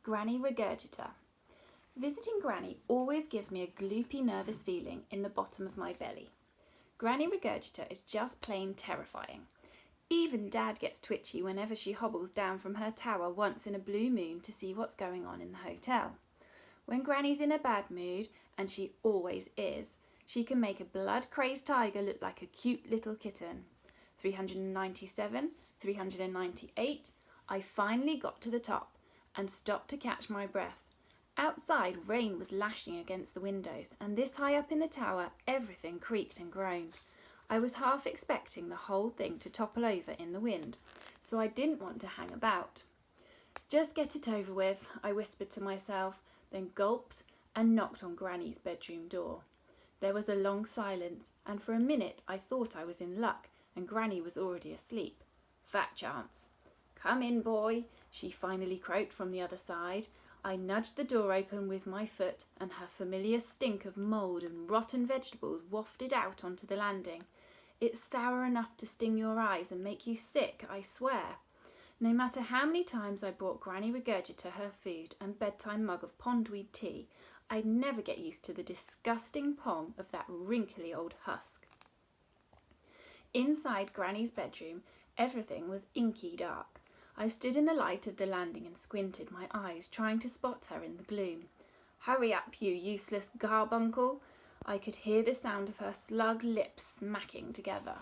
Granny Regurgita. Visiting Granny always gives me a gloopy, nervous feeling in the bottom of my belly. Granny Regurgita is just plain terrifying. Even Dad gets twitchy whenever she hobbles down from her tower once in a blue moon to see what's going on in the hotel. When Granny's in a bad mood, and she always is, she can make a blood-crazed tiger look like a cute little kitten. 397, 398, I finally got to the top and stopped to catch my breath. Outside, rain was lashing against the windows, and this high up in the tower, everything creaked and groaned. I was half expecting the whole thing to topple over in the wind, so I didn't want to hang about. Just get it over with, I whispered to myself, then gulped and knocked on Granny's bedroom door. There was a long silence, and for a minute I thought I was in luck, and Granny was already asleep. Fat chance. "Come in, boy," she finally croaked from the other side. I nudged the door open with my foot, and her familiar stink of mould and rotten vegetables wafted out onto the landing. It's sour enough to sting your eyes and make you sick, I swear. No matter how many times I brought Granny Regurgita her food and bedtime mug of pondweed tea, I'd never get used to the disgusting pong of that wrinkly old husk. Inside Granny's bedroom, everything was inky dark. I stood in the light of the landing and squinted my eyes, trying to spot her in the gloom. "Hurry up, you useless carbuncle!" I could hear the sound of her slug lips smacking together.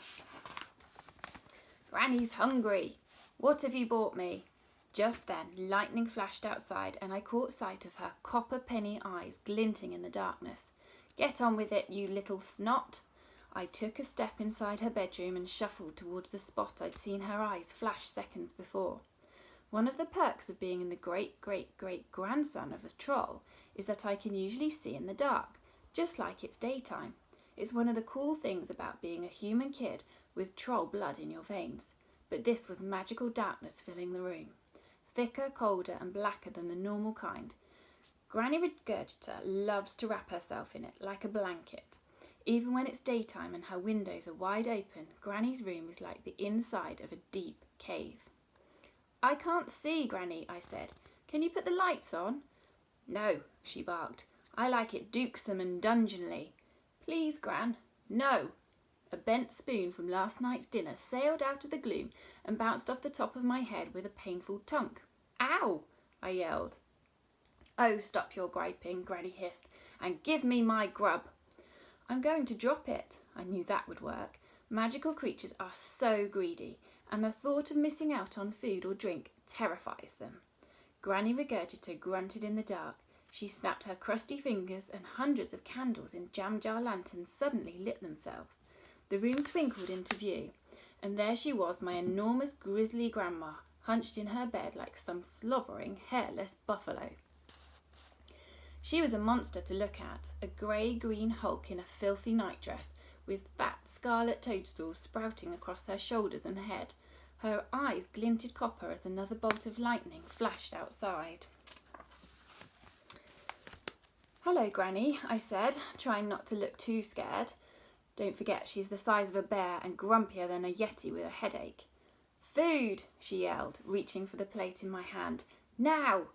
"Granny's hungry. What have you brought me?" Just then, lightning flashed outside, and I caught sight of her copper penny eyes glinting in the darkness. "Get on with it, you little snot!" I took a step inside her bedroom and shuffled towards the spot I'd seen her eyes flash seconds before. One of the perks of being the great-great-great-grandson of a troll is that I can usually see in the dark, just like it's daytime. It's one of the cool things about being a human kid with troll blood in your veins. But this was magical darkness filling the room. Thicker, colder, and blacker than the normal kind. Granny Regurgita loves to wrap herself in it like a blanket. Even when it's daytime and her windows are wide open, Granny's room is like the inside of a deep cave. "I can't see, Granny," I said. "Can you put the lights on?" "No," she barked. "I like it dukesome and dungeonly." "Please, Gran." "No." A bent spoon from last night's dinner sailed out of the gloom and bounced off the top of my head with a painful tunk. "Ow!" I yelled. "Oh, stop your griping," Granny hissed, "and give me my grub." "I'm going to drop it." I knew that would work. Magical creatures are so greedy, and the thought of missing out on food or drink terrifies them. Granny Regurgita grunted in the dark. She snapped her crusty fingers, and hundreds of candles in jam-jar lanterns suddenly lit themselves. The room twinkled into view, and there she was, my enormous grizzly grandma, hunched in her bed like some slobbering, hairless buffalo. She was a monster to look at, a grey-green hulk in a filthy nightdress, with fat scarlet toadstools sprouting across her shoulders and head. Her eyes glinted copper as another bolt of lightning flashed outside. "Hello, Granny," I said, trying not to look too scared. Don't forget, she's the size of a bear and grumpier than a yeti with a headache. "Food!" she yelled, reaching for the plate in my hand. "Now!"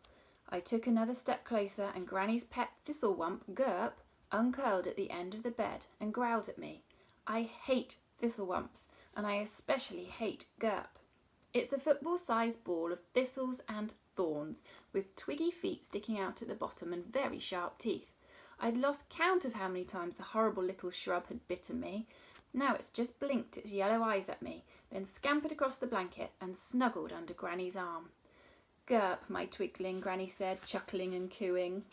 I took another step closer, and Granny's pet thistlewump, Gerp, uncurled at the end of the bed and growled at me. I hate thistlewumps, and I especially hate Gerp. It's a football-sized ball of thistles and thorns, with twiggy feet sticking out at the bottom and very sharp teeth. I'd lost count of how many times the horrible little shrub had bitten me. Now it's just blinked its yellow eyes at me, then scampered across the blanket and snuggled under Granny's arm. "Gerp, my twigling," Granny said, chuckling and cooing.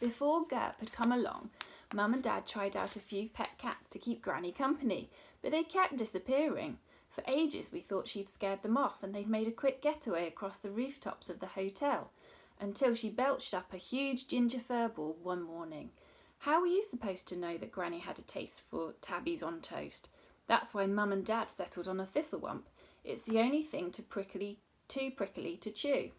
Before Gerp had come along, Mum and Dad tried out a few pet cats to keep Granny company, but they kept disappearing. For ages we thought she'd scared them off, and they'd made a quick getaway across the rooftops of the hotel, until she belched up a huge ginger fur ball one morning. How were you supposed to know that Granny had a taste for tabbies on toast? That's why Mum and Dad settled on a thistlewump. It's the only thing too prickly to chew.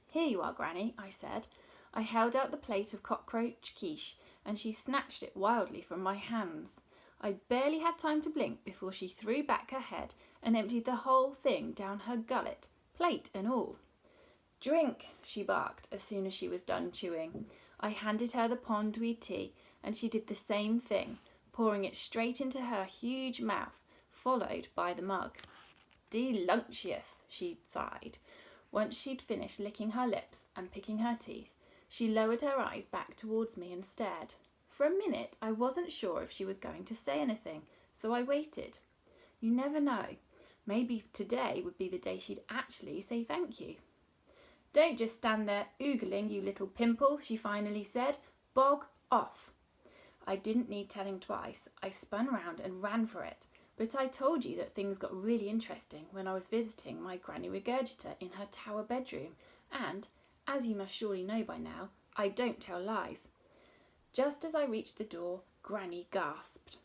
"Here you are, Granny," I said. I held out the plate of cockroach quiche, and she snatched it wildly from my hands. I barely had time to blink before she threw back her head and emptied the whole thing down her gullet, plate and all. "Drink," she barked as soon as she was done chewing. I handed her the pondweed tea, and she did the same thing, pouring it straight into her huge mouth, followed by the mug. "Delunctious," she sighed. Once she'd finished licking her lips and picking her teeth, she lowered her eyes back towards me and stared. For a minute I wasn't sure if she was going to say anything, so I waited. You never know. Maybe today would be the day she'd actually say thank you. "Don't just stand there oogling, you little pimple," she finally said. "Bog off." I didn't need telling twice. I spun round and ran for it. But I told you that things got really interesting when I was visiting my Granny Regurgita in her tower bedroom, and, as you must surely know by now, I don't tell lies. Just as I reached the door, Granny gasped.